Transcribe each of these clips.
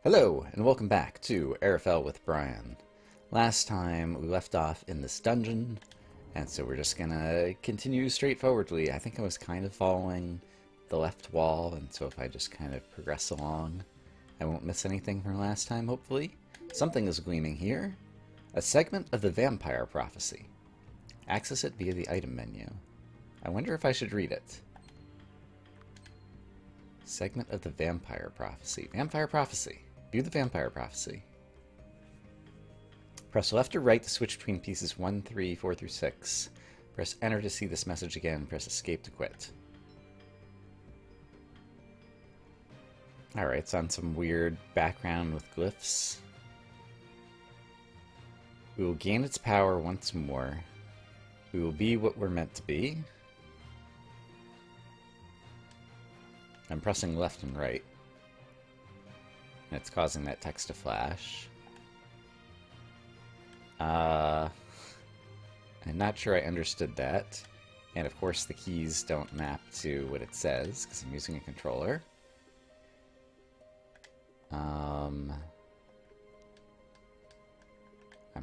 Hello, and welcome back to Ara Fell with Brian. Last time we left off in this dungeon, and so we're just gonna continue straightforwardly. I think I was kind of following the left wall, and so if I just kind of progress along, I won't miss anything from last time, hopefully. Something is gleaming here. A segment of the Vampire Prophecy. Access it via the item menu. I wonder if I should read it. Segment of the Vampire Prophecy. Vampire Prophecy. View the Vampire Prophecy. Press left or right to switch between pieces 1, 3, 4 through 6. Press enter to see this message again. Press escape to quit. Alright, it's on some weird background with glyphs. We will gain its power once more. We will be what we're meant to be. I'm pressing left and right. And it's causing that text to flash. I'm not sure I understood that. And of course the keys don't map to what it says, because I'm using a controller. I'm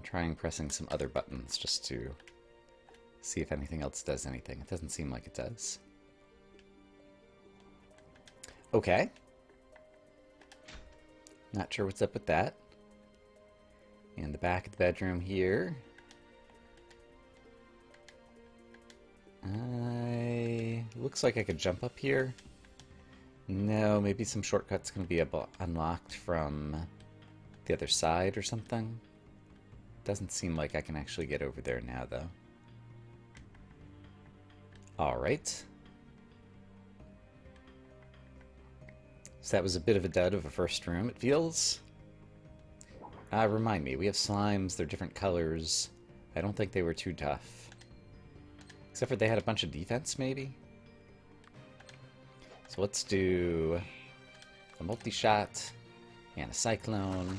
trying pressing some other buttons just to see if anything else does anything. It doesn't seem like it does. Okay. Not sure what's up with that. In the back of the bedroom here. Looks like I could jump up here. No, maybe some shortcut's going to be unlocked from the other side or something. Doesn't seem like I can actually get over there now, though. Alright. So that was a bit of a dud of a first room, it feels. Remind me, we have slimes, they're different colors. I don't think they were too tough. Except for they had a bunch of defense, maybe? So let's do a multi-shot and a cyclone.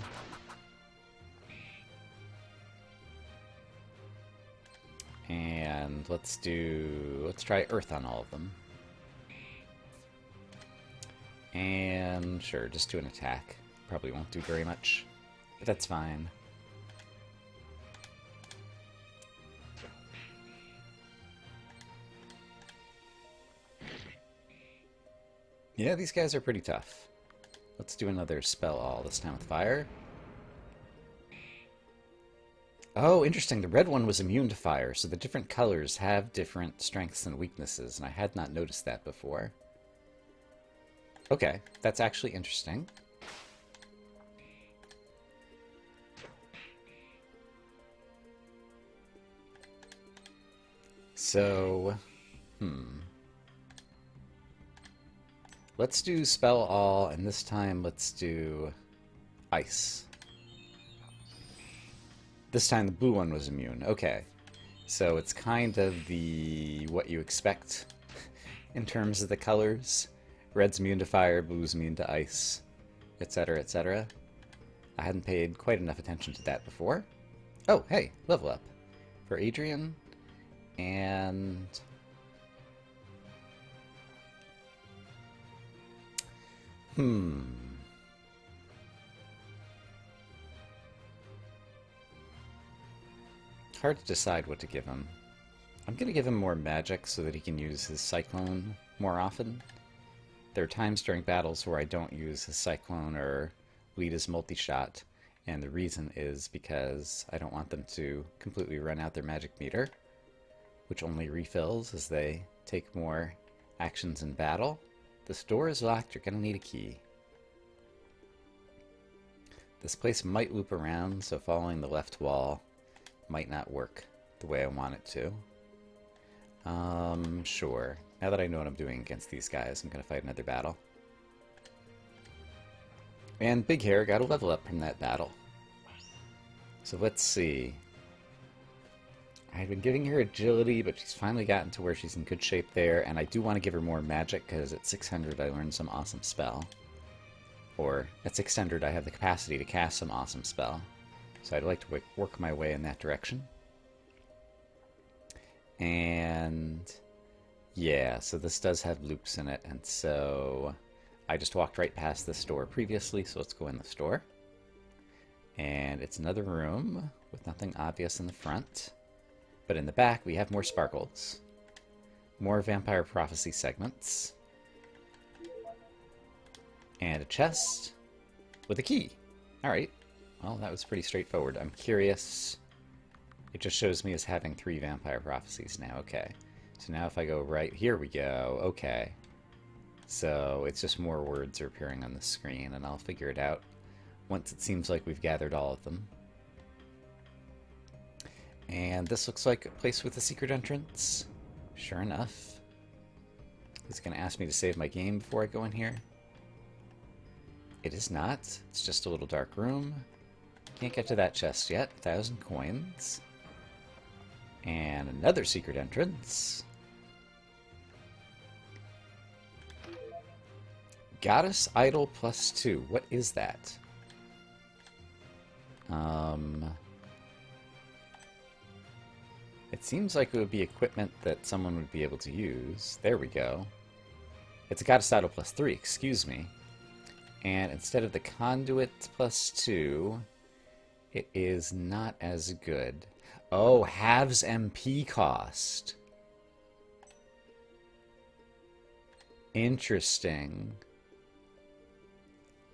And let's try earth on all of them. And sure, just do an attack. Probably won't do very much, but that's fine. Yeah, these guys are pretty tough. Let's do another spell all, this time with fire. Oh, interesting. The red one was immune to fire, so the different colors have different strengths and weaknesses, and I had not noticed that before. Okay, that's actually interesting. So, let's do spell all, and this time let's do ice. This time the blue one was immune. Okay, so it's kind of what you expect in terms of the colors. Red's immune to fire, blue's immune to ice, etc., etc. I hadn't paid quite enough attention to that before. Oh, hey, level up for Adrian, and hard to decide what to give him. I'm going to give him more magic so that he can use his cyclone more often. There are times during battles where I don't use his cyclone or lead his multi-shot, and the reason is because I don't want them to completely run out their magic meter, which only refills as they take more actions in battle. This door is locked, you're going to need a key. This place might loop around, so following the left wall might not work the way I want it to. Sure. Now that I know what I'm doing against these guys, I'm going to fight another battle. And Big Hair got a level up from that battle. So let's see. I've been giving her agility, but she's finally gotten to where she's in good shape there, and I do want to give her more magic, because at 600 I learned some awesome spell. Or, at 600 I have the capacity to cast some awesome spell. So I'd like to work my way in that direction. And yeah, so this does have loops in it, and so I just walked right past this door previously, so let's go in the store. And it's another room with nothing obvious in the front. But in the back, we have more sparkles. More Vampire Prophecy segments. And a chest with a key. Alright. Well, that was pretty straightforward. I'm curious. It just shows me as having 3 Vampire Prophecies now. Okay. So now if I go right... Here we go. Okay. So it's just more words are appearing on the screen, and I'll figure it out once it seems like we've gathered all of them. And this looks like a place with a secret entrance. Sure enough. It's going to ask me to save my game before I go in here. It is not. It's just a little dark room. Can't get to that chest yet. 1,000 coins. And another secret entrance. Goddess Idol +2. What is that? It seems like it would be equipment that someone would be able to use. There we go. It's a Goddess Idol +3, excuse me. And instead of the Conduit +2, it is not as good. Oh, halves MP cost. Interesting.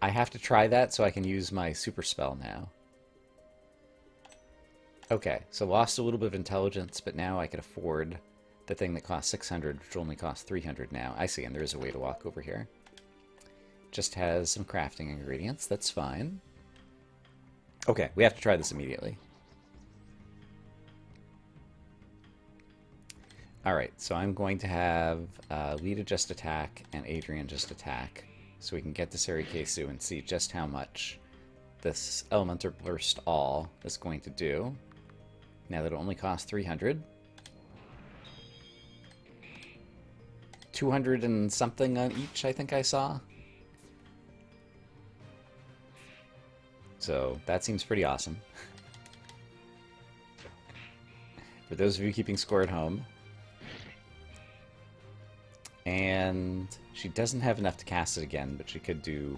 I have to try that so I can use my super spell now. Okay, so lost a little bit of intelligence, but now I can afford the thing that costs 600, which only costs 300 now. I see, and there is a way to walk over here. Just has some crafting ingredients, that's fine. Okay, we have to try this immediately. Alright, so I'm going to have Lita just attack and Adrian just attack, so we can get to Sarikesu and see just how much this Elemental Burst All is going to do. Now that it only costs 300. 200 and something on each, I think I saw. So that seems pretty awesome. For those of you keeping score at home. And she doesn't have enough to cast it again, but she could do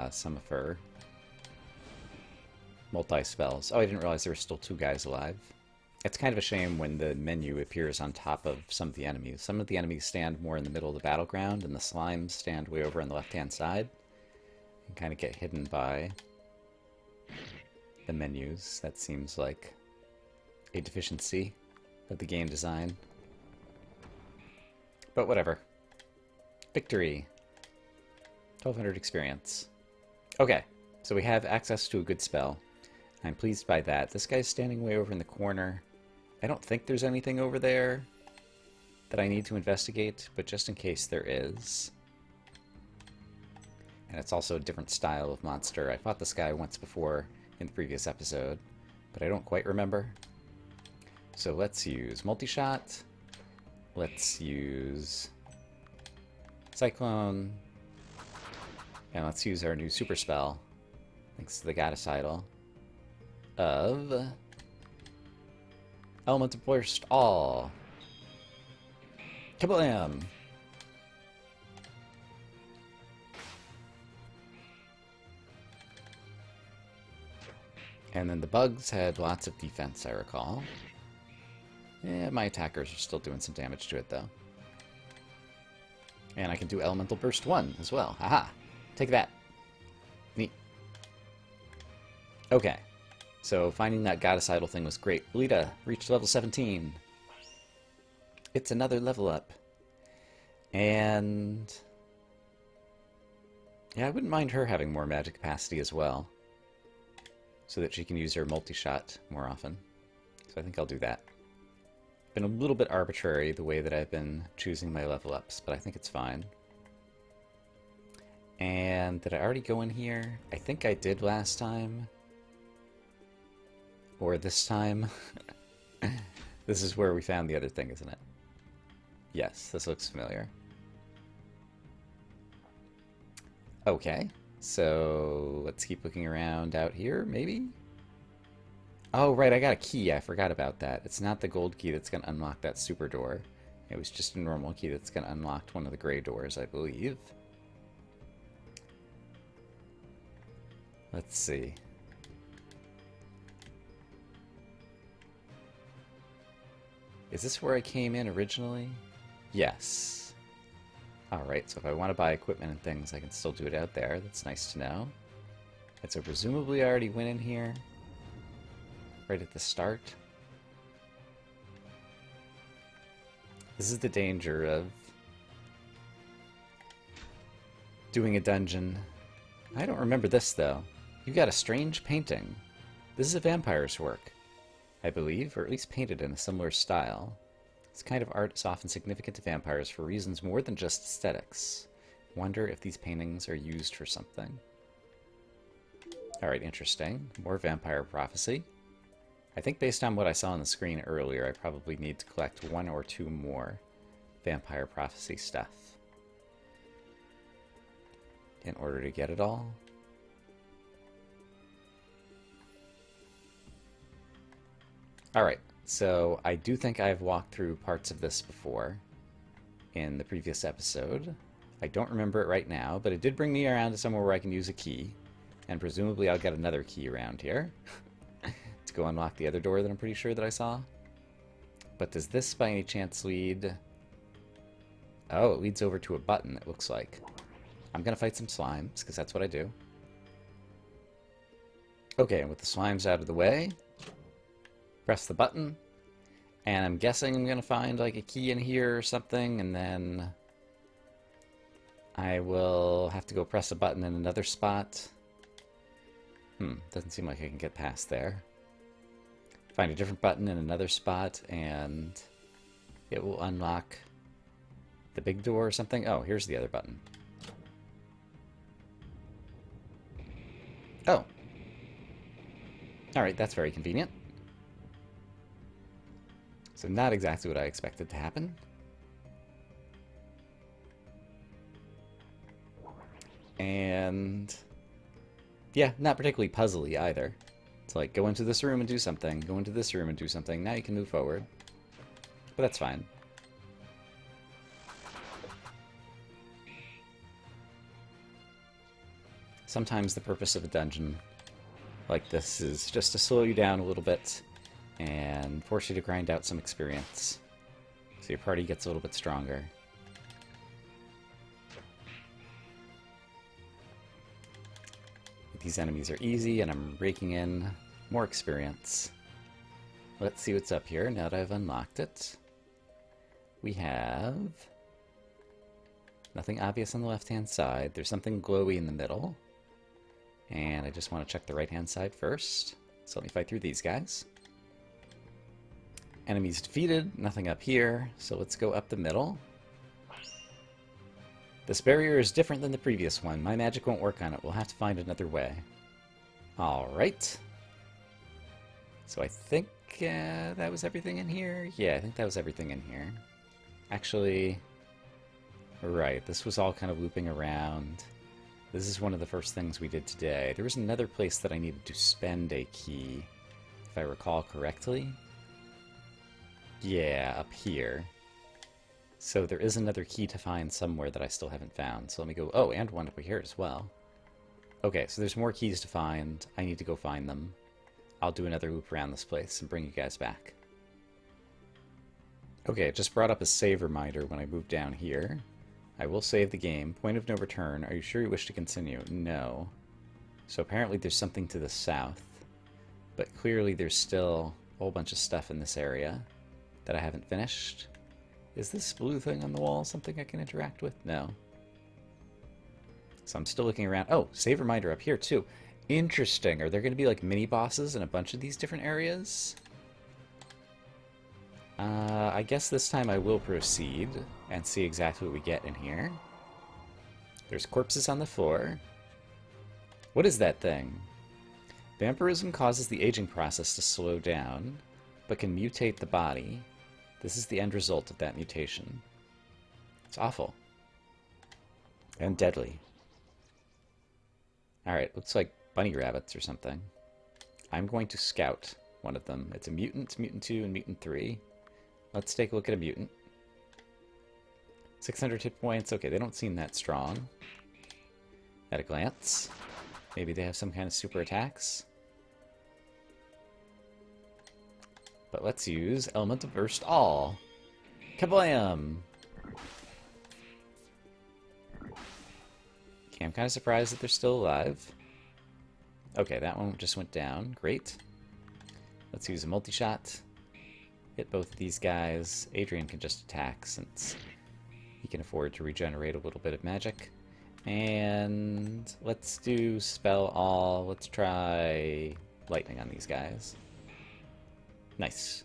some of her multi-spells. Oh, I didn't realize there were still 2 guys alive. It's kind of a shame when the menu appears on top of some of the enemies. Some of the enemies stand more in the middle of the battleground, and the slimes stand way over on the left-hand side. And kind of get hidden by the menus. That seems like a deficiency of the game design. But whatever. Victory. 1,200 experience. Okay, so we have access to a good spell. I'm pleased by that. This guy's standing way over in the corner. I don't think there's anything over there that I need to investigate, but just in case there is. And it's also a different style of monster. I fought this guy once before in the previous episode, but I don't quite remember. So let's use multi-shot. Let's use Cyclone. And let's use our new super spell, thanks to the Goddess Idol, of Elemental Burst All. Kablam! And then the bugs had lots of defense, I recall. Yeah, my attackers are still doing some damage to it, though. And I can do Elemental Burst 1 as well. Haha! Take that! Neat. Okay. So finding that Goddess Idol thing was great. Lita reached level 17. It's another level up. And yeah, I wouldn't mind her having more magic capacity as well, so that she can use her multi-shot more often. So I think I'll do that. Been a little bit arbitrary the way that I've been choosing my level ups, but I think it's fine. And did I already go in here? I think I did last time. Or this time. This is where we found the other thing, isn't it? Yes, this looks familiar. Okay, so let's keep looking around out here, maybe? Oh, right, I got a key. I forgot about that. It's not the gold key that's going to unlock that super door. It was just a normal key that's going to unlock one of the gray doors, I believe. Let's see. Is this where I came in originally? Yes. Alright, so if I want to buy equipment and things, I can still do it out there. That's nice to know. And so presumably I already went in here. Right at the start. This is the danger of doing a dungeon. I don't remember this, though. You got a strange painting. This is a vampire's work, I believe, or at least painted in a similar style. This kind of art is often significant to vampires for reasons more than just aesthetics. Wonder if these paintings are used for something. Alright, interesting. More vampire prophecy. I think based on what I saw on the screen earlier, I probably need to collect 1 or 2 more vampire prophecy stuff in order to get it all. Alright, so I do think I've walked through parts of this before in the previous episode. I don't remember it right now, but it did bring me around to somewhere where I can use a key, and presumably I'll get another key around here to go unlock the other door that I'm pretty sure that I saw. But does this by any chance lead... Oh, it leads over to a button, it looks like. I'm gonna fight some slimes, because that's what I do. Okay, and with the slimes out of the way, press the button, and I'm guessing I'm gonna find like a key in here or something, and then I will have to go press a button in another spot. Doesn't seem like I can get past there. Find a different button in another spot, and it will unlock the big door or something. Oh, here's the other button. Oh. Alright, that's very convenient. So not exactly what I expected to happen. And yeah, not particularly puzzly either. It's like, go into this room and do something, go into this room and do something. Now you can move forward. But that's fine. Sometimes the purpose of a dungeon like this is just to slow you down a little bit and force you to grind out some experience, so your party gets a little bit stronger. These enemies are easy, and I'm raking in more experience. Let's see what's up here now that I've unlocked it. We have nothing obvious on the left-hand side. There's something glowy in the middle. And I just want to check the right-hand side first. So let me fight through these guys. Enemies defeated, nothing up here, so let's go up the middle. This barrier is different than the previous one. My magic won't work on it. We'll have to find another way. Alright. So I think that was everything in here? Yeah, I think that was everything in here. Actually, right, this was all kind of looping around. This is one of the first things we did today. There was another place that I needed to spend a key, if I recall correctly. Yeah, up here. So there is another key to find somewhere that I still haven't found. So let me go... Oh, and one up here as well. Okay, so there's more keys to find. I need to go find them. I'll do another loop around this place and bring you guys back. Okay, it just brought up a save reminder when I moved down here. I will save the game. Point of no return. Are you sure you wish to continue? No. So apparently there's something to the south. But clearly there's still a whole bunch of stuff in this area that I haven't finished. Is this blue thing on the wall something I can interact with? No. So I'm still looking around. Oh, save reminder up here too. Interesting. Are there going to be like mini bosses in a bunch of these different areas? I guess this time I will proceed and see exactly what we get in here. There's corpses on the floor. What is that thing? Vampirism causes the aging process to slow down, but can mutate the body. This is the end result of that mutation. It's awful. And deadly. Alright, looks like bunny rabbits or something. I'm going to scout one of them. It's a mutant, mutant 2, and mutant 3. Let's take a look at a mutant. 600 hit points. Okay, they don't seem that strong at a glance. Maybe they have some kind of super attacks. But let's use Elemental Burst All. Kablam! Okay, I'm kind of surprised that they're still alive. Okay, that one just went down. Great. Let's use a multi-shot. Hit both of these guys. Adrian can just attack since he can afford to regenerate a little bit of magic. And let's do Spell All. Let's try Lightning on these guys. Nice.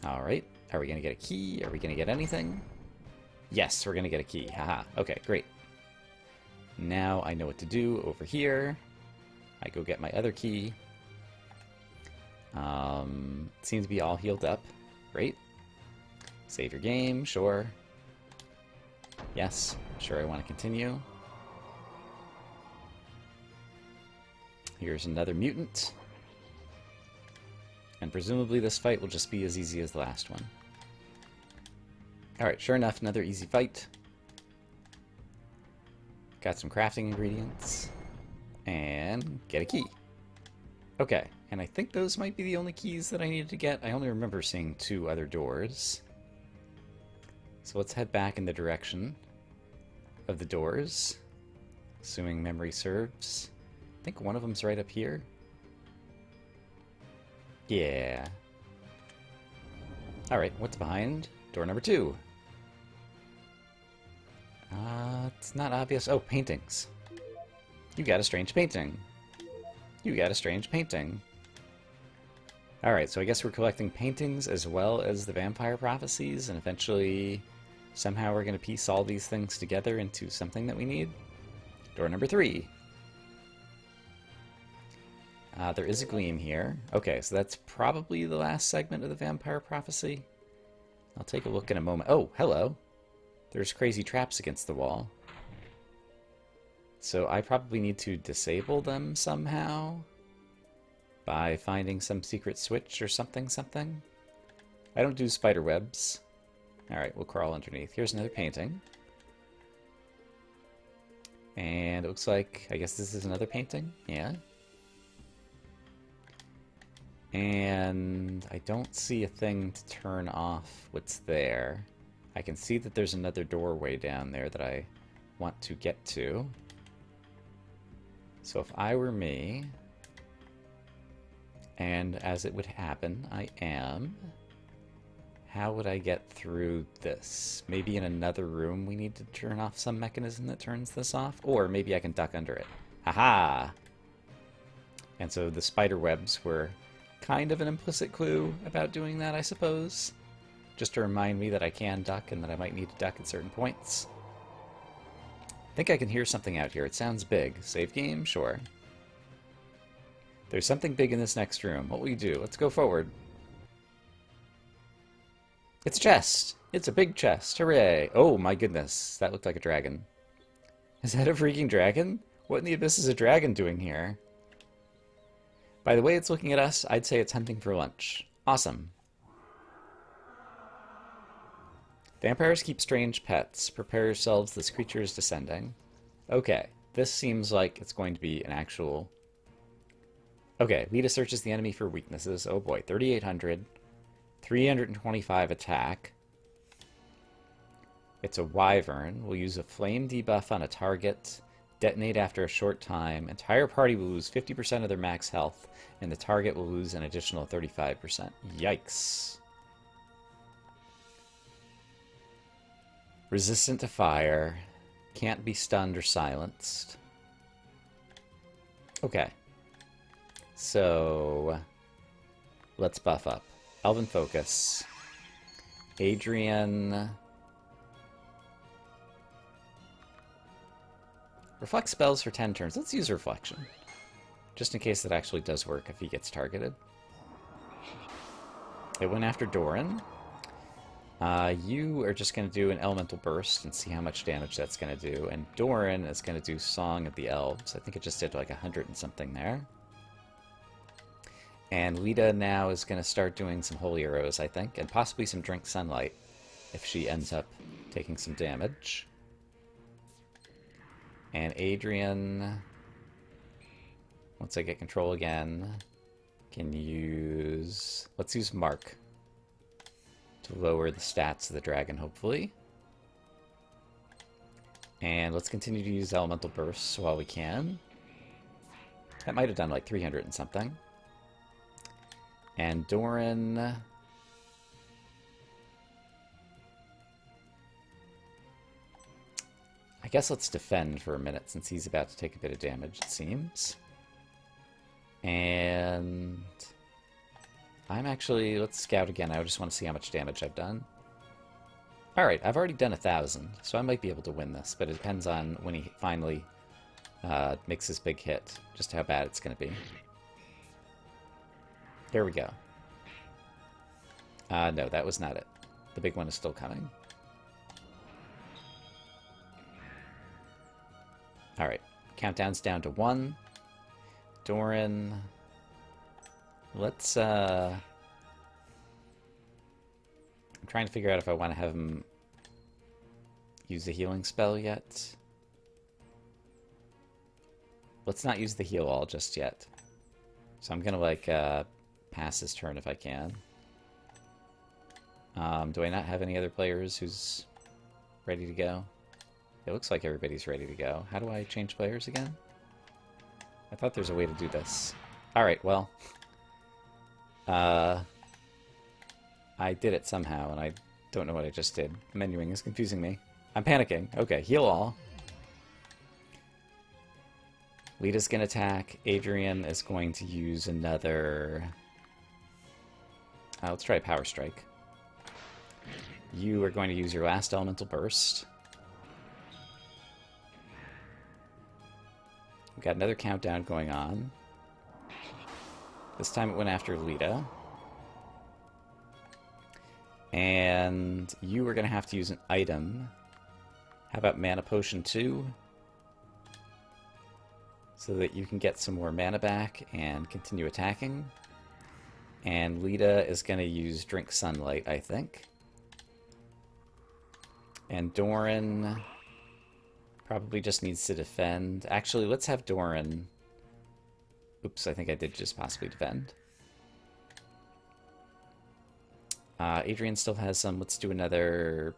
Alright. Are we going to get a key? Are we going to get anything? Yes, we're going to get a key. Haha. Okay, great. Now I know what to do over here. I go get my other key. Seems to be all healed up. Great. Save your game, sure. Yes, sure I want to continue. Here's another mutant. And presumably this fight will just be as easy as the last one. Alright, sure enough, another easy fight. Got some crafting ingredients. And get a key. Okay, and I think those might be the only keys that I needed to get. I only remember seeing 2 other doors. So let's head back in the direction of the doors. Assuming memory serves. I think one of them's right up here. Yeah. Alright, what's behind door number 2? It's not obvious. Oh, paintings. You got a strange painting. You got a strange painting. Alright, so I guess we're collecting paintings as well as the vampire prophecies, and eventually somehow we're going to piece all these things together into something that we need. Door number 3. There is a gleam here. Okay, so that's probably the last segment of the vampire prophecy. I'll take a look in a moment. Oh, hello. There's crazy traps against the wall. So I probably need to disable them somehow by finding some secret switch or something. I don't do spider webs. Alright, we'll crawl underneath. Here's another painting. And it looks like, I guess this is another painting? Yeah. And I don't see a thing to turn off what's there. I can see that there's another doorway down there that I want to get to. So if I were me, and as it would happen, I am, how would I get through this? Maybe in another room we need to turn off some mechanism that turns this off? Or maybe I can duck under it. Haha! And so the spider webs were kind of an implicit clue about doing that, I suppose. Just to remind me that I can duck and that I might need to duck at certain points. I think I can hear something out here. It sounds big. Save game? Sure. There's something big in this next room. What will you do? Let's go forward. It's a chest! It's a big chest. Hooray! Oh my goodness. That looked like a dragon. Is that a freaking dragon? What in the abyss is a dragon doing here? By the way it's looking at us, I'd say it's hunting for lunch. Awesome. Vampires keep strange pets. Prepare yourselves, this creature is descending. Okay, this seems like it's going to be an actual... Okay, Lita searches the enemy for weaknesses. Oh boy, 3,800. 325 attack. It's a wyvern. We'll use a flame debuff on a target. Detonate after a short time. Entire party will lose 50% of their max health, and the target will lose an additional 35%. Yikes. Resistant to fire. Can't be stunned or silenced. Okay. So, let's buff up. Elven Focus. Adrian. Reflect spells for 10 turns. Let's use Reflection. Just in case it actually does work if he gets targeted. It went after Doran. You are just going to do an Elemental Burst and see how much damage that's going to do. And Doran is going to do Song of the Elves. I think it just did like 100 and something there. And Lita now is going to start doing some Holy Arrows, I think. And possibly some Drink Sunlight if she ends up taking some damage. And Adrian, once I get control again, can use... Let's use Mark to lower the stats of the dragon, hopefully. And let's continue to use elemental bursts while we can. That might have done like 300 and something. And Doran... I guess let's defend for a minute since he's about to take a bit of damage, it seems. And... I'm actually... Let's scout again. I just want to see how much damage I've done. Alright, I've already done 1,000, so I might be able to win this, but it depends on when he finally makes his big hit, just how bad it's going to be. Here we go. No, that was not it. The big one is still coming. Alright, countdown's down to 1. Doran... Let's, I'm trying to figure out if I want to have him use the healing spell yet. Let's not use the heal all just yet. So I'm gonna, like, pass his turn if I can. Do I not have any other players who's ready to go? It looks like everybody's ready to go. How do I change players again? I thought there's a way to do this. Alright, well... I did it somehow, and I don't know what I just did. Menuing is confusing me. I'm panicking. Okay, heal all. Lita's gonna attack. Adrian is going to use another... let's try Power Strike. You are going to use your last Elemental Burst. We've got another countdown going on. This time it went after Lita. And you are going to have to use an item. How about Mana Potion 2? So that you can get some more mana back and continue attacking. And Lita is going to use Drink Sunlight, I think. And Doran probably just needs to defend. Actually, let's have Doran... Oops, I think I did just possibly defend. Adrian still has some. Let's do another...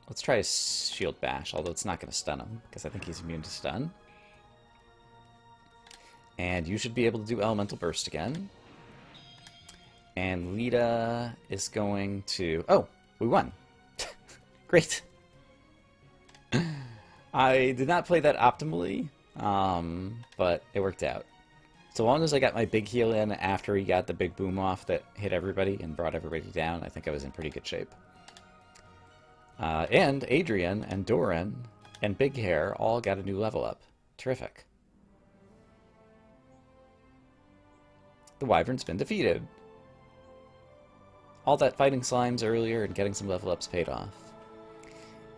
Let's try a Shield Bash, although it's not going to stun him, because I think he's immune to stun. And you should be able to do Elemental Burst again. And Lita is going to... Oh, we won. Great. I did not play that optimally, but it worked out. So long as I got my big heal in after he got the big boom off that hit everybody and brought everybody down, I think I was in pretty good shape. And Adrian and Doran and Big Hair all got a new level up. Terrific. The Wyvern's been defeated. All that fighting slimes earlier and getting some level ups paid off.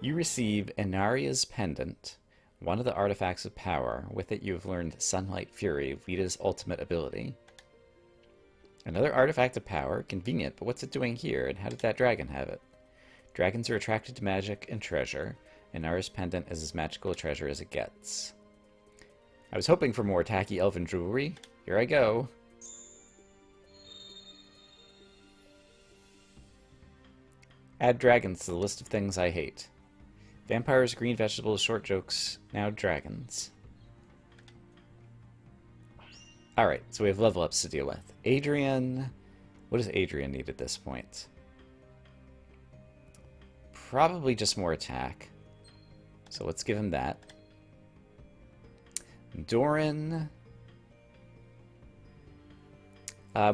You receive Inaria's Pendant, one of the artifacts of power. With it you have learned Sunlight Fury, Lita's ultimate ability. Another artifact of power, convenient, but what's it doing here, and how did that dragon have it? Dragons are attracted to magic and treasure. Inaria's Pendant is as magical a treasure as it gets. I was hoping for more tacky elven jewelry. Here I go. Add dragons to the list of things I hate. Vampires, green vegetables, short jokes, now dragons. Alright, so we have level ups to deal with. Adrian... What does Adrian need at this point? Probably just more attack. So let's give him that. Doran...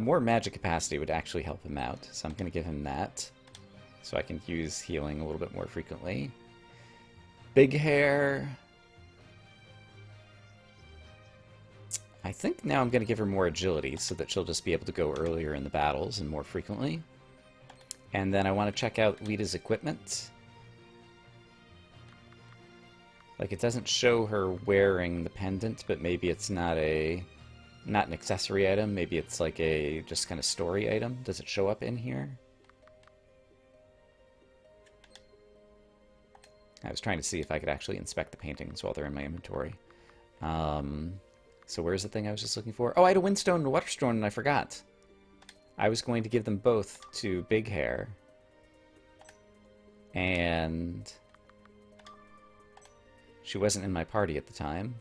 more magic capacity would actually help him out, so I'm going to give him that. So I can use healing a little bit more frequently. Big Hair... I think now I'm going to give her more agility so that she'll just be able to go earlier in the battles and more frequently. And then I want to check out Lita's equipment. Like, it doesn't show her wearing the pendant, but maybe it's not an accessory item. Maybe it's like a just kind of story item. Does it show up in here? I was trying to see if I could actually inspect the paintings while they're in my inventory. So where's the thing I was just looking for? Oh, I had a windstone and a waterstone, and I forgot. I was going to give them both to Big Hair. And she wasn't in my party at the time.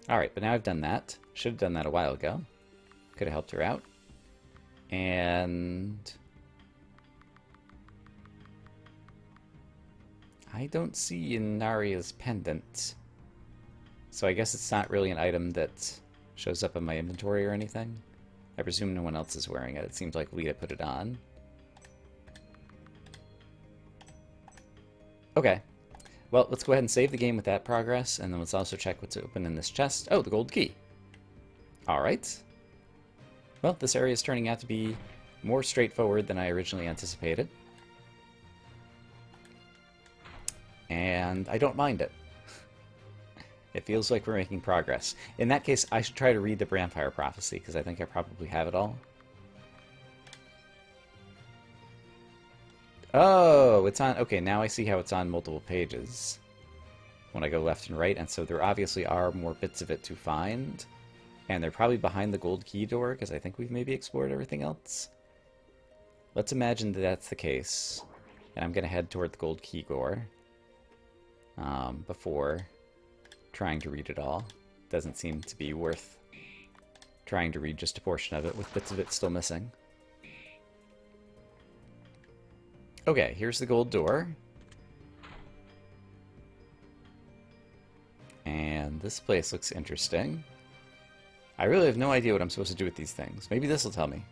Alright, but now I've done that. Should have done that a while ago. Could have helped her out. And I don't see Inaria's pendant. So I guess it's not really an item that shows up in my inventory or anything. I presume no one else is wearing it. It seems like Lita put it on. Okay. Well, let's go ahead and save the game with that progress, and then let's also check what's open in this chest. Oh, the gold key. Alright. Well, this area is turning out to be more straightforward than I originally anticipated. And I don't mind it. It feels like we're making progress. In that case, I should try to read the Vampire Prophecy, because I think I probably have it all. Oh, it's on... Okay, now I see how it's on multiple pages when I go left and right, and so there obviously are more bits of it to find. And they're probably behind the gold key door, because I think we've maybe explored everything else. Let's imagine that that's the case. And I'm going to head toward the gold key door before trying to read it all. Doesn't seem to be worth trying to read just a portion of it, with bits of it still missing. Okay, here's the gold door. And this place looks interesting. I really have no idea what I'm supposed to do with these things. Maybe this will tell me.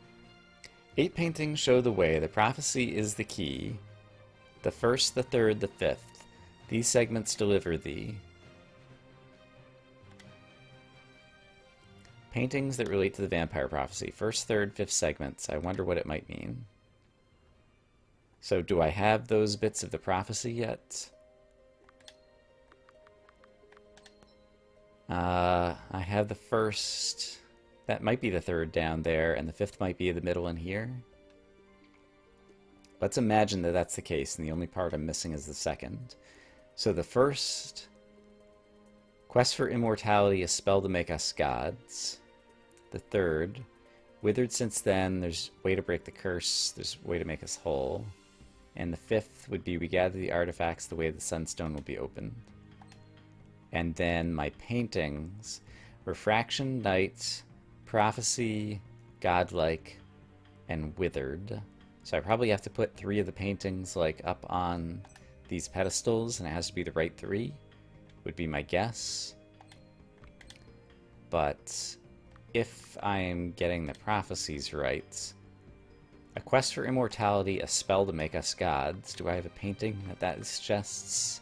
8 paintings show the way. The prophecy is the key. The first, the third, the fifth. These segments deliver thee. Paintings that relate to the vampire prophecy. First, third, fifth segments. I wonder what it might mean. So do I have those bits of the prophecy yet? I have the first. That might be the third down there, and the fifth might be in the middle in here. Let's imagine that that's the case, and the only part I'm missing is the second. So the first, quest for immortality, a spell to make us gods. The third, withered since then, there's way to break the curse, there's way to make us whole. And the fifth would be we gather the artifacts the way the sunstone will be opened. And then my paintings, refraction, night, prophecy, godlike, and withered. So I probably have to put 3 of the paintings like up on these pedestals, and it has to be the right 3, would be my guess. But if I'm getting the prophecies right, a quest for immortality, a spell to make us gods. Do I have a painting that suggests?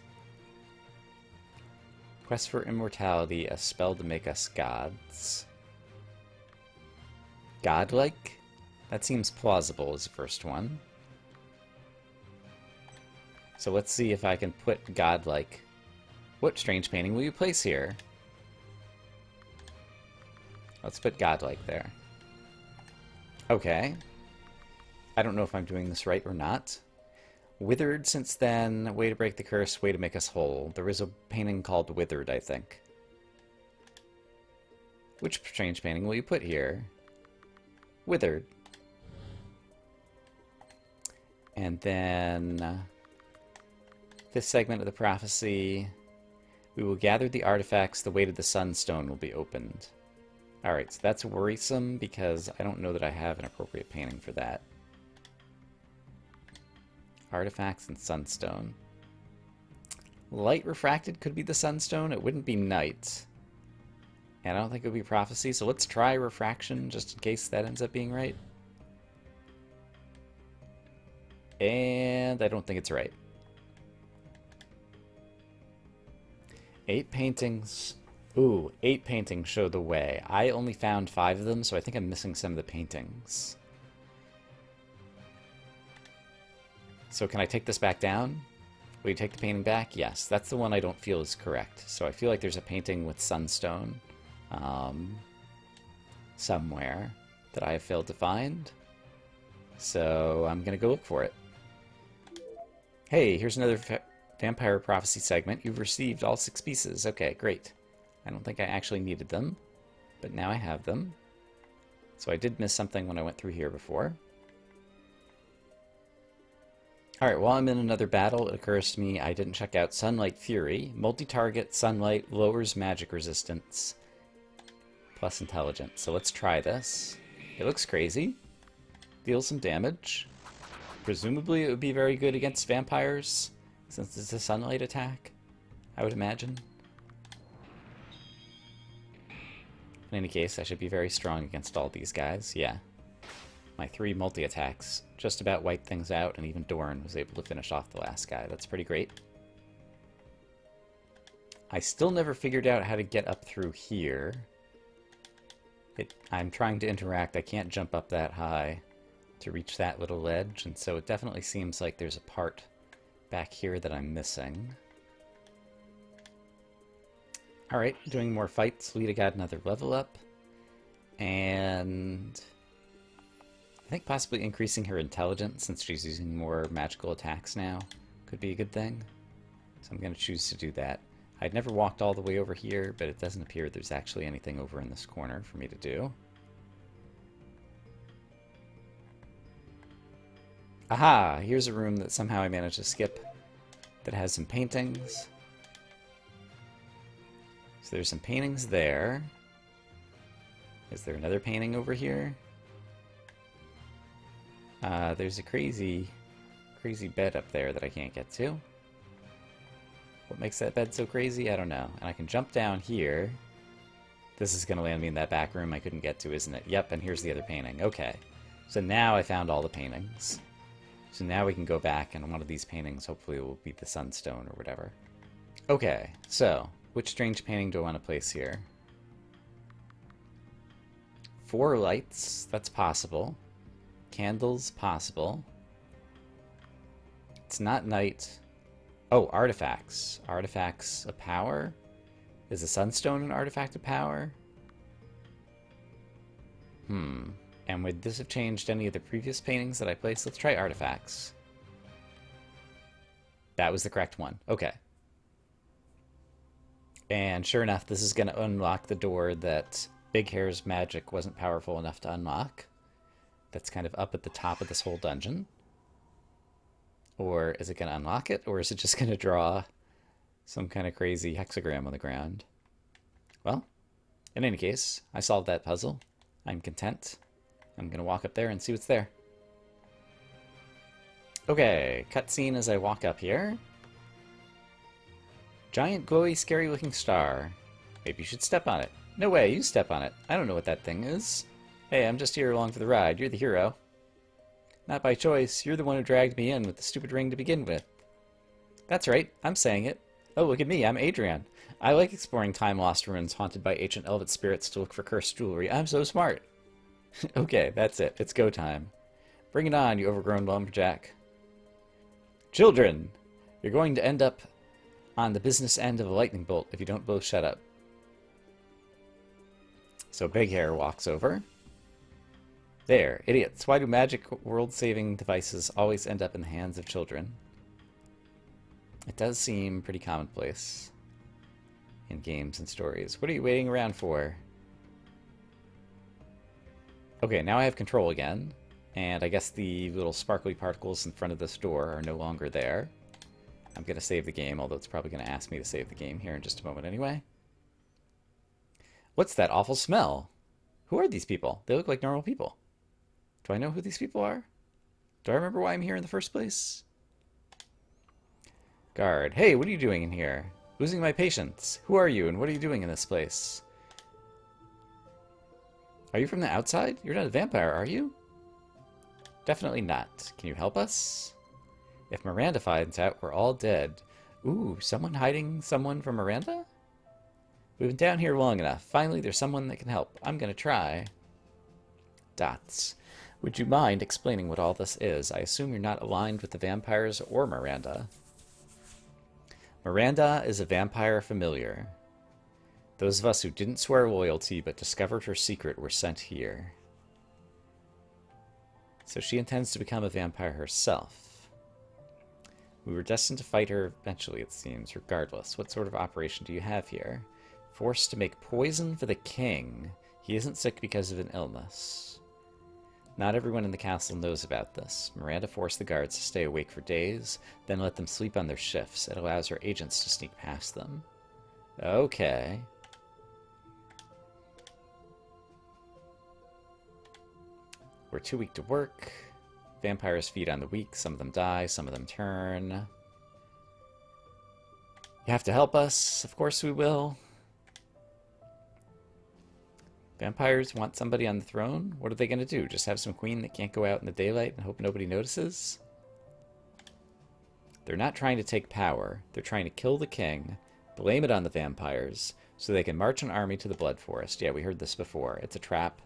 Quest for immortality, a spell to make us gods. Godlike? That seems plausible as the first one. So let's see if I can put godlike. What strange painting will you place here? Let's put godlike there. Okay. I don't know if I'm doing this right or not. Withered since then, way to break the curse, way to make us whole. There is a painting called Withered, I think. Which strange painting will you put here? Withered. And then this segment of the prophecy, we will gather the artifacts, the way to the sunstone will be opened. Alright, so that's worrisome because I don't know that I have an appropriate painting for that. Artifacts and sunstone. Light refracted could be the sunstone. It wouldn't be night. And I don't think it would be prophecy, so let's try refraction just in case that ends up being right. And I don't think it's right. 8 paintings. Ooh, 8 paintings show the way. I only found 5 of them, so I think I'm missing some of the paintings. So can I take this back down? Will you take the painting back? Yes, that's the one I don't feel is correct. So I feel like there's a painting with sunstone somewhere that I have failed to find. So I'm going to go look for it. Hey, here's another Vampire Prophecy segment. You've received all 6 pieces. Okay, great. I don't think I actually needed them, but now I have them. So I did miss something when I went through here before. Alright, while I'm in another battle, it occurs to me I didn't check out Sunlight Fury. Multi-target Sunlight lowers magic resistance, plus intelligence. So let's try this. It looks crazy. Deals some damage. Presumably it would be very good against vampires, since it's a sunlight attack, I would imagine. In any case, I should be very strong against all these guys, yeah. My 3 multi-attacks just about wiped things out, and even Dorn was able to finish off the last guy. That's pretty great. I still never figured out how to get up through here. I'm trying to interact. I can't jump up that high to reach that little ledge, and so it definitely seems like there's a part back here that I'm missing. Alright, doing more fights. Lita got another level up, and I think possibly increasing her intelligence, since she's using more magical attacks now, could be a good thing. So I'm going to choose to do that. I'd never walked all the way over here, but it doesn't appear there's actually anything over in this corner for me to do. Aha! Here's a room that somehow I managed to skip that has some paintings. So there's some paintings there. Is there another painting over here? There's a crazy bed up there that I can't get to. What makes that bed so crazy? I don't know. And I can jump down here. This is going to land me in that back room I couldn't get to, isn't it? Yep, and here's the other painting. Okay. So now I found all the paintings. So now we can go back, and one of these paintings hopefully will be the Sunstone or whatever. Okay, so which strange painting do I want to place here? 4 lights, that's possible. Candles, possible. It's not night. Oh, artifacts. Artifacts of power? Is the Sunstone an artifact of power? And would this have changed any of the previous paintings that I placed? Let's try artifacts. That was the correct one. Okay. And sure enough, this is going to unlock the door that Big Hair's magic wasn't powerful enough to unlock. That's kind of up at the top of this whole dungeon. Or is it going to unlock it? Or is it just going to draw some kind of crazy hexagram on the ground? Well, in any case, I solved that puzzle. I'm content. I'm going to walk up there and see what's there. Okay, cutscene as I walk up here. Giant, glowy, scary-looking star. Maybe you should step on it. No way, you step on it. I don't know what that thing is. Hey, I'm just here along for the ride. You're the hero. Not by choice. You're the one who dragged me in with the stupid ring to begin with. That's right. I'm saying it. Oh, look at me. I'm Adrian. I like exploring time-lost ruins haunted by ancient elven spirits to look for cursed jewelry. I'm so smart. Okay, that's it. It's go time. Bring it on, you overgrown lumberjack. Children! You're going to end up on the business end of a lightning bolt if you don't both shut up. So Big Hair walks over. There, idiots. Why do magic world-saving devices always end up in the hands of children? It does seem pretty commonplace in games and stories. What are you waiting around for? Okay, now I have control again, and I guess the little sparkly particles in front of this door are no longer there. I'm going to save the game, although it's probably going to ask me to save the game here in just a moment anyway. What's that awful smell? Who are these people? They look like normal people. Do I know who these people are? Do I remember why I'm here in the first place? Guard. Hey, what are you doing in here? Losing my patience. Who are you, and what are you doing in this place? Are you from the outside? You're not a vampire, are you? Definitely not. Can you help us? If Miranda finds out, we're all dead. Ooh, someone hiding someone from Miranda? We've been down here long enough. Finally, there's someone that can help. I'm gonna try. Dots. Would you mind explaining what all this is? I assume you're not aligned with the vampires or Miranda. Miranda is a vampire familiar. Those of us who didn't swear loyalty but discovered her secret were sent here. So she intends to become a vampire herself. We were destined to fight her eventually, it seems. Regardless, what sort of operation do you have here? Forced to make poison for the king. He isn't sick because of an illness. Not everyone in the castle knows about this. Miranda forced the guards to stay awake for days, then let them sleep on their shifts. It allows her agents to sneak past them. Okay. We're too weak to work. Vampires feed on the weak. Some of them die, some of them turn. You have to help us. Of course we will. Vampires want somebody on the throne? What are they going to do? Just have some queen that can't go out in the daylight and hope nobody notices? They're not trying to take power. They're trying to kill the king, blame it on the vampires, so they can march an army to the Blood Forest. Yeah, we heard this before. It's a trap.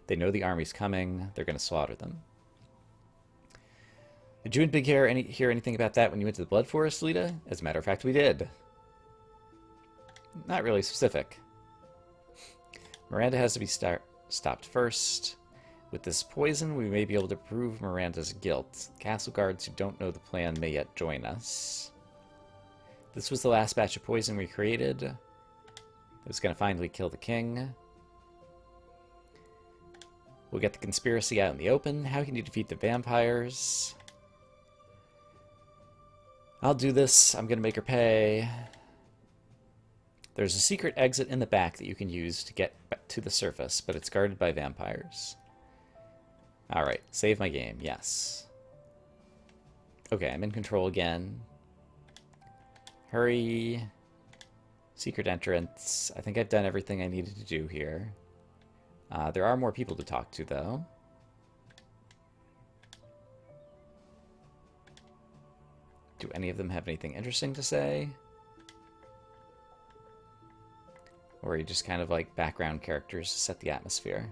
They know the army's coming. They're going to slaughter them. Did you and Big Hair hear anything about that when you went to the Blood Forest, Lita? As a matter of fact, we did. Not really specific. Miranda has to be stopped first. With this poison, we may be able to prove Miranda's guilt. Castle guards who don't know the plan may yet join us. This was the last batch of poison we created. It was going to finally kill the king. We'll get the conspiracy out in the open. How can you defeat the vampires? I'll do this. I'm going to make her pay. There's a secret exit in the back that you can use to get to the surface, but it's guarded by vampires. Alright, save my game, yes. Okay, I'm in control again. Hurry. Secret entrance. I think I've done everything I needed to do here. There are more people to talk to, though. Do any of them have anything interesting to say? Or are you just kind of like background characters to set the atmosphere?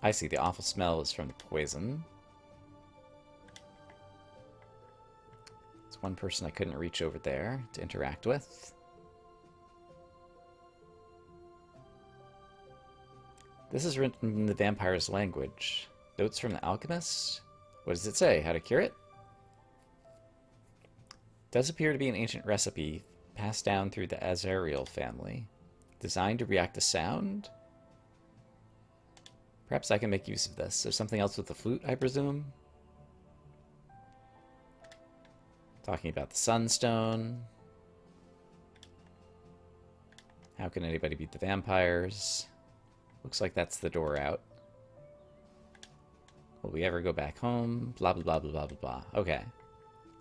I see, the awful smell is from the poison. There's one person I couldn't reach over there to interact with. This is written in the vampire's language. Notes from the alchemist? What does it say? How to cure it? Does appear to be an ancient recipe passed down through the Azariel family. Designed to react to sound? Perhaps I can make use of this. There's something else with the flute, I presume? Talking about the Sunstone. How can anybody beat the vampires? Looks like that's the door out. Will we ever go back home? Blah, blah, blah, blah, blah, blah, blah. Okay.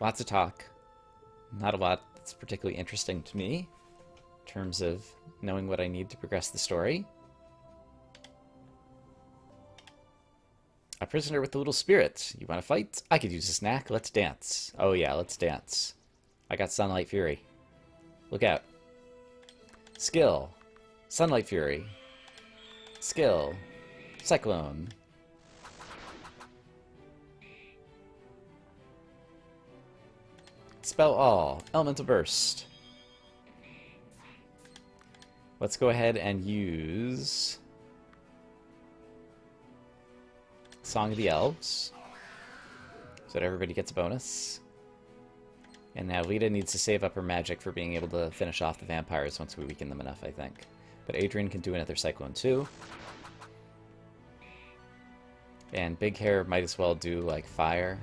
Lots of talk. Not a lot that's particularly interesting to me in terms of knowing what I need to progress the story. A prisoner with a little spirit. You want to fight? I could use a snack. Let's dance. Oh yeah, let's dance. I got Sunlight Fury. Look out. Skill. Sunlight Fury. Skill. Cyclone. Spell all. Elemental Burst. Let's go ahead and use Song of the Elves, so that everybody gets a bonus. And now Lita needs to save up her magic for being able to finish off the vampires once we weaken them enough, I think. But Adrian can do another Cyclone too. And Big Hair might as well do, like, fire.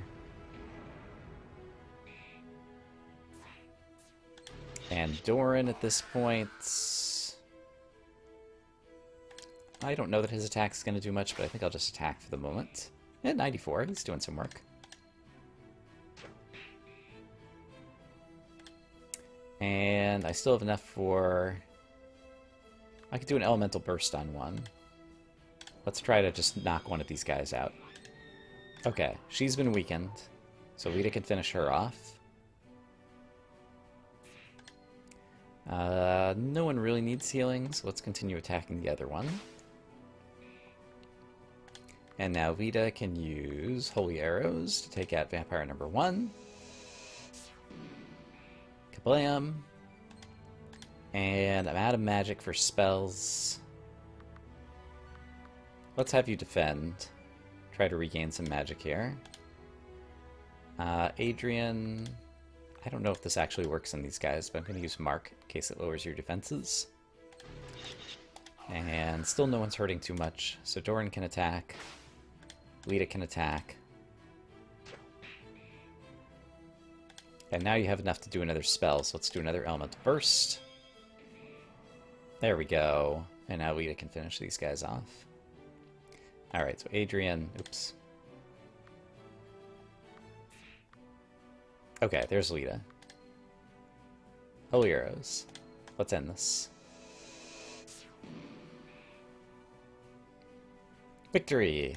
And Doran at this point, I don't know that his attack is going to do much, but I think I'll just attack for the moment. At 94, he's doing some work. And I still have enough for... I could do an Elemental Burst on one. Let's try to just knock one of these guys out. Okay, she's been weakened, so Lita can finish her off. No one really needs healing, so let's continue attacking the other one. And now Lita can use Holy Arrows to take out Vampire number 1. Kablam. And I'm out of magic for spells. Let's have you defend. Try to regain some magic here. Adrian... I don't know if this actually works on these guys, but I'm going to use Mark in case it lowers your defenses. And still no one's hurting too much, so Doran can attack. Lita can attack. And now you have enough to do another spell, so let's do another Element Burst. There we go. And now Lita can finish these guys off. Alright, so Adrian... Oops. Okay, there's Lita. Holy arrows. Let's end this. Victory!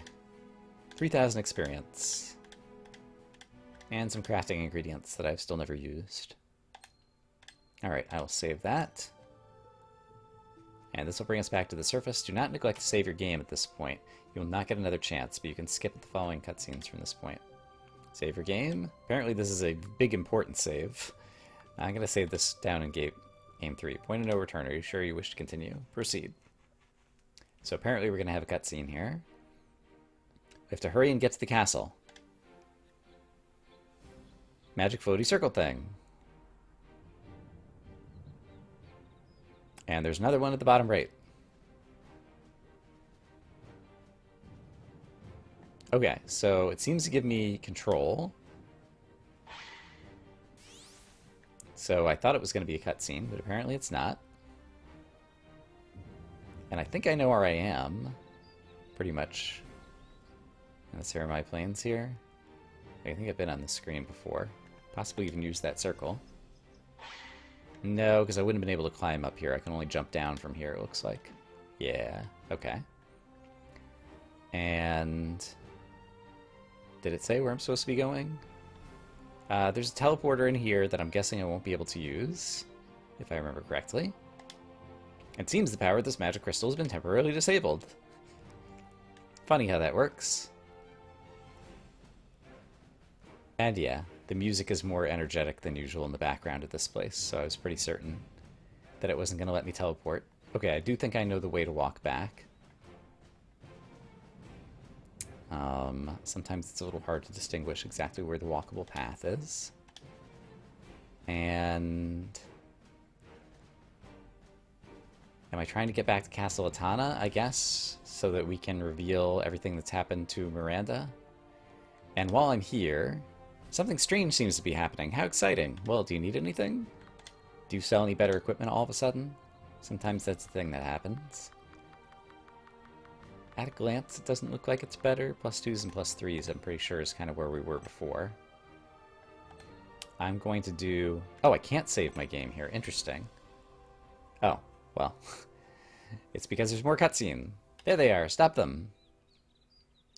3,000 experience. And some crafting ingredients that I've still never used. Alright, I will save that. And this will bring us back to the surface. Do not neglect to save your game at this point. You will not get another chance, but you can skip the following cutscenes from this point. Save your game. Apparently this is a big important save. I'm going to save this down in game 3. Point of no return. Are you sure you wish to continue? Proceed. So apparently we're going to have a cutscene here. We have to hurry and get to the castle. Magic floaty circle thing. And there's another one at the bottom right. Okay, so it seems to give me control. So I thought it was going to be a cutscene, but apparently it's not. And I think I know where I am. Pretty much. Let's see, are my planes here? I think I've been on the screen before. Possibly even use that circle. No, because I wouldn't have been able to climb up here. I can only jump down from here, it looks like. Yeah, okay. And... did it say where I'm supposed to be going? There's a teleporter in here that I'm guessing I won't be able to use, if I remember correctly. It seems the power of this magic crystal has been temporarily disabled. Funny how that works. And yeah, the music is more energetic than usual in the background of this place, so I was pretty certain that it wasn't going to let me teleport. Okay, I do think I know the way to walk back. Sometimes it's a little hard to distinguish exactly where the walkable path is. And... am I trying to get back to Castle Atana, I guess, so that we can reveal everything that's happened to Miranda? And while I'm here, something strange seems to be happening. How exciting. Well, do you need anything? Do you sell any better equipment all of a sudden? Sometimes that's the thing that happens. At a glance, it doesn't look like it's better. +2s and +3s, I'm pretty sure, is kind of where we were before. I'm going to do... oh, I can't save my game here. Interesting. Oh, well. It's because there's more cutscene. There they are. Stop them.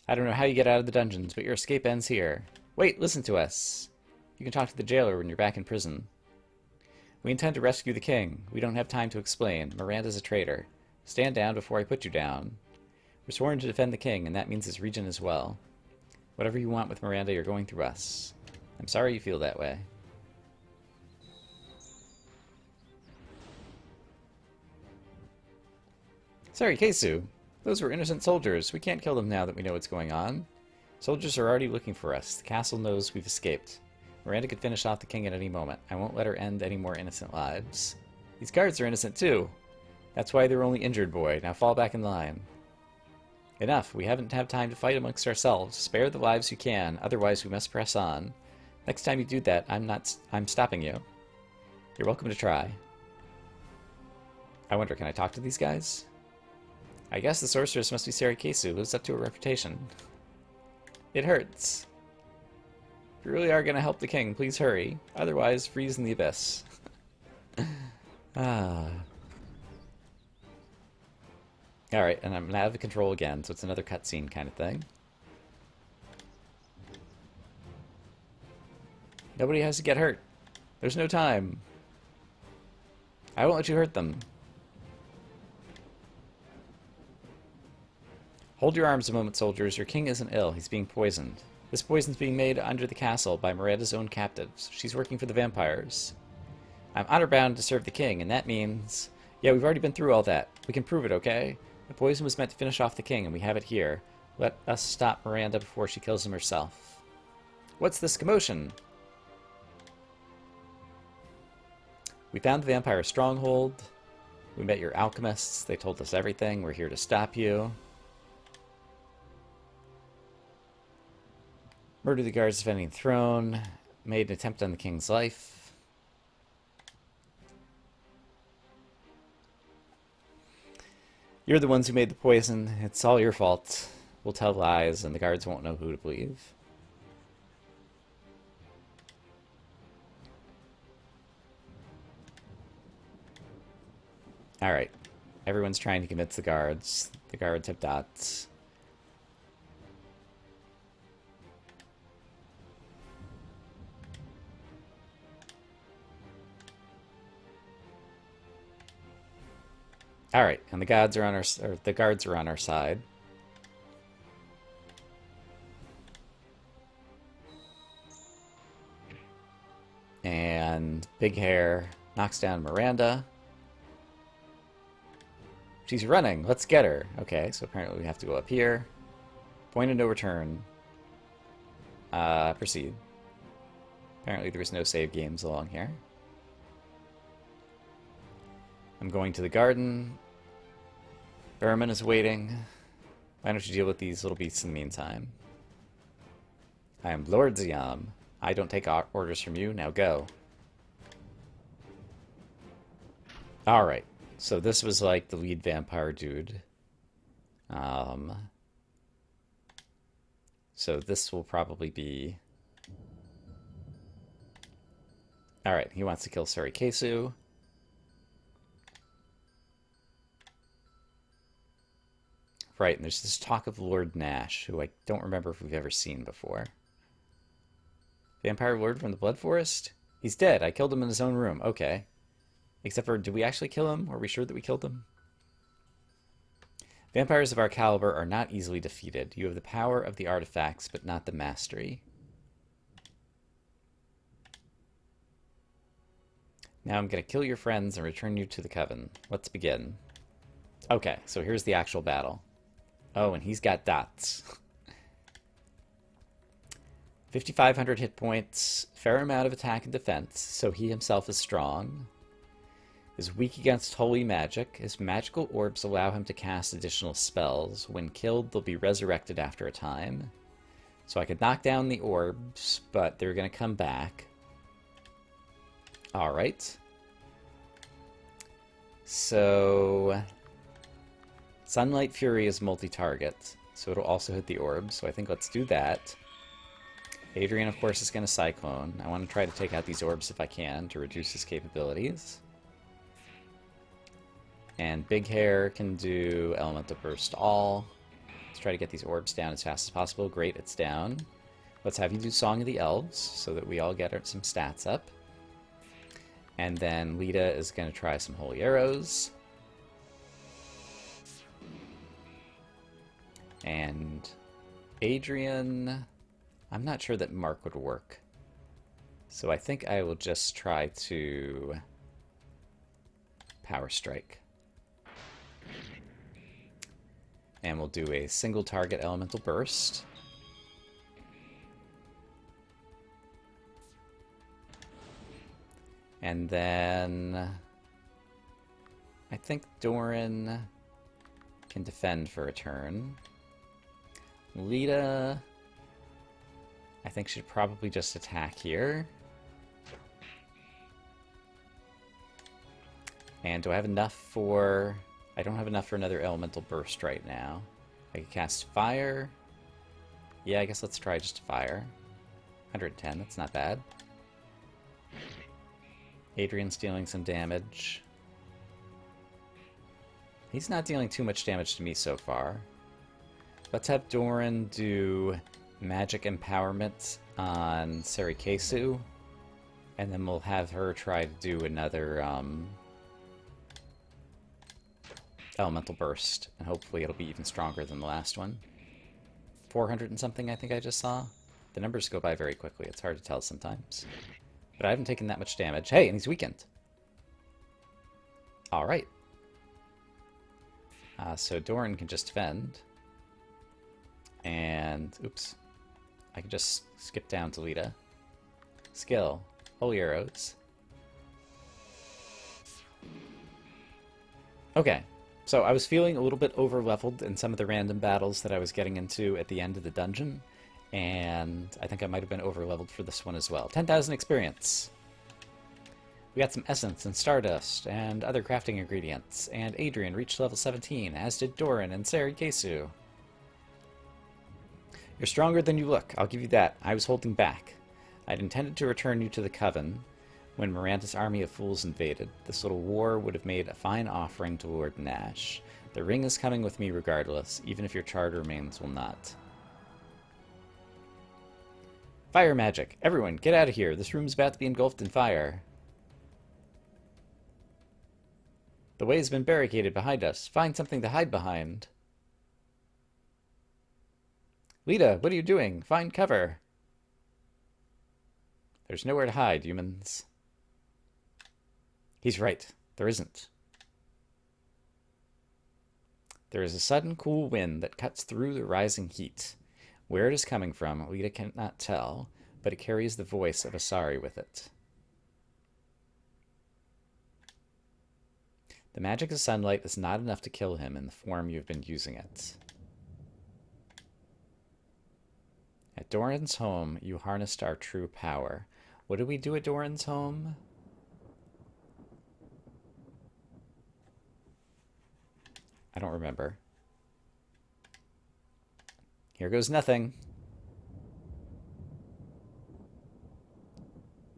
I don't know how you get out of the dungeons, but your escape ends here. Wait, listen to us. You can talk to the jailer when you're back in prison. We intend to rescue the king. We don't have time to explain. Miranda's a traitor. Stand down before I put you down. We're sworn to defend the king, and that means his region as well. Whatever you want with Miranda, you're going through us. I'm sorry you feel that way. Sorry, Keisu. Those were innocent soldiers. We can't kill them now that we know what's going on. Soldiers are already looking for us. The castle knows we've escaped. Miranda could finish off the king at any moment. I won't let her end any more innocent lives. These guards are innocent too. That's why they're only injured, boy. Now fall back in line. Enough. We haven't had time to fight amongst ourselves. Spare the lives you can, otherwise we must press on. Next time you do that, I'm stopping you. You're welcome to try. I wonder, can I talk to these guys? I guess the sorceress must be Sari Keisu, lives up to her reputation. It hurts. If you really are going to help the king, please hurry. Otherwise, freeze in the abyss. Alright, and I'm out of control again, so it's another cutscene kind of thing. Nobody has to get hurt. There's no time. I won't let you hurt them. Hold your arms a moment, soldiers. Your king isn't ill. He's being poisoned. This poison's being made under the castle by Miranda's own captives. She's working for the vampires. I'm honor-bound to serve the king, and that means... yeah, we've already been through all that. We can prove it, okay? The poison was meant to finish off the king, and we have it here. Let us stop Miranda before she kills him herself. What's this commotion? We found the vampire stronghold. We met your alchemists. They told us everything. We're here to stop you. Murdered the guards defending the throne. Made an attempt on the king's life. You're the ones who made the poison. It's all your fault. We'll tell lies, and the guards won't know who to believe. Alright. Everyone's trying to convince the guards. The guards have dots. Alright, and the guards are on our side. And Big Hair knocks down Miranda. She's running. Let's get her. Okay, so apparently we have to go up here. Point of no return. Proceed. Apparently there was no save games along here. I'm going to the garden. Berman is waiting. Why don't you deal with these little beasts in the meantime? I am Lord Ziam. I don't take orders from you. Now go. Alright. So this was like the lead vampire dude. So this will probably be... Alright, he wants to kill Sarikesu. Right, and there's this talk of Lord Nash, who I don't remember if we've ever seen before. Vampire Lord from the Blood Forest? He's dead. I killed him in his own room. Okay. Except for, did we actually kill him? Are we sure that we killed him? Vampires of our caliber are not easily defeated. You have the power of the artifacts, but not the mastery. Now I'm going to kill your friends and return you to the coven. Let's begin. Okay, so here's the actual battle. Oh, and he's got dots. 5,500 hit points, fair amount of attack and defense, so he himself is strong. Is weak against holy magic. His magical orbs allow him to cast additional spells. When killed, they'll be resurrected after a time. So I could knock down the orbs, but they're going to come back. Alright. So... Sunlight Fury is multi-target, so it'll also hit the orbs, so I think let's do that. Adrian, of course, is going to Cyclone. I want to try to take out these orbs if I can to reduce his capabilities. And Big Hair can do Elemental Burst All. Let's try to get these orbs down as fast as possible. Great, it's down. Let's have you do Song of the Elves so that we all get some stats up. And then Lita is going to try some Holy Arrows. And Adrian, I'm not sure that Mark would work. So I think I will just try to Power Strike. And we'll do a single target Elemental Burst. And then I think Doran can defend for a turn. Lita, I think, should probably just attack here. And do I have enough for... I don't have enough for another Elemental Burst right now. I can cast Fire. Yeah, I guess let's try just Fire. 110, that's not bad. Adrian's dealing some damage. He's not dealing too much damage to me so far. Let's have Doran do Magic Empowerment on Sarikesu, and then we'll have her try to do another Elemental Burst, and hopefully it'll be even stronger than the last one. 400 and something I think I just saw. The numbers go by very quickly, it's hard to tell sometimes. But I haven't taken that much damage. Hey, and he's weakened! Alright. So Doran can just defend. And, oops. I can just skip down to Lita. Skill. Holy arrows. Okay. So I was feeling a little bit over-leveled in some of the random battles that I was getting into at the end of the dungeon. And I think I might have been over-leveled for this one as well. 10,000 experience. We got some essence and stardust and other crafting ingredients. And Adrian reached level 17, as did Doran and Sari Kesu. You're stronger than you look, I'll give you that. I was holding back. I'd intended to return you to the Coven when Miranda's army of fools invaded. This little war would have made a fine offering to Lord Nash. The ring is coming with me regardless, even if your charred remains will not. Fire magic! Everyone, get out of here! This room's about to be engulfed in fire. The way's been barricaded behind us. Find something to hide behind. Lita, what are you doing? Find cover. There's nowhere to hide, humans. He's right. There isn't. There is a sudden cool wind that cuts through the rising heat. Where it is coming from, Lita cannot tell, but it carries the voice of Asari with it. The magic of sunlight is not enough to kill him in the form you've been using it. At Doran's home, you harnessed our true power. What did we do at Doran's home? I don't remember. Here goes nothing.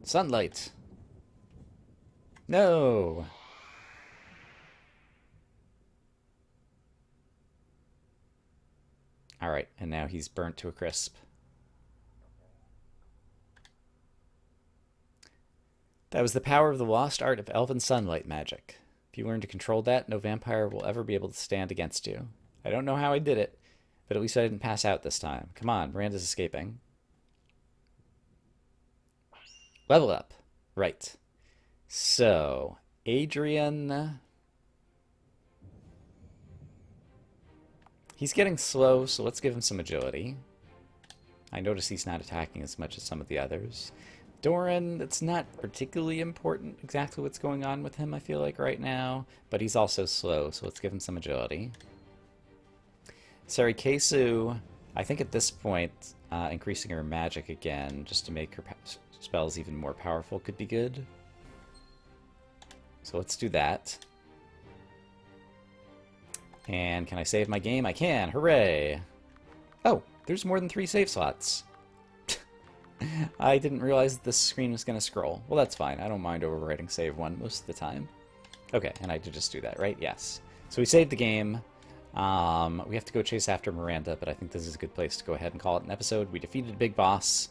Sunlight. No. Alright, and now he's burnt to a crisp. That was the power of the lost art of elven sunlight magic. If you learn to control that, no vampire will ever be able to stand against you. I don't know how I did it, but at least I didn't pass out this time. Come on, Miranda's escaping. Level up. Right. So, Adrian... He's getting slow, so let's give him some agility. I notice he's not attacking as much as some of the others. Doran, it's not particularly important exactly what's going on with him, I feel like, right now. But he's also slow, so let's give him some agility. Sari Kesu, I think at this point, increasing her magic again, just to make her spells even more powerful, could be good. So let's do that. And can I save my game? I can! Hooray! Oh, there's more than 3 save slots. I didn't realize that this screen was going to scroll. Well, that's fine. I don't mind overwriting save 1 most of the time. Okay, and I did just do that, right? Yes. So we saved the game. We have to go chase after Miranda, but I think this is a good place to go ahead and call it an episode. We defeated a big boss.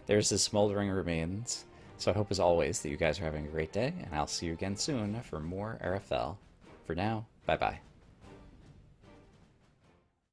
There's his smoldering remains. So I hope, as always, that you guys are having a great day, and I'll see you again soon for more Ara Fell. For now, bye-bye.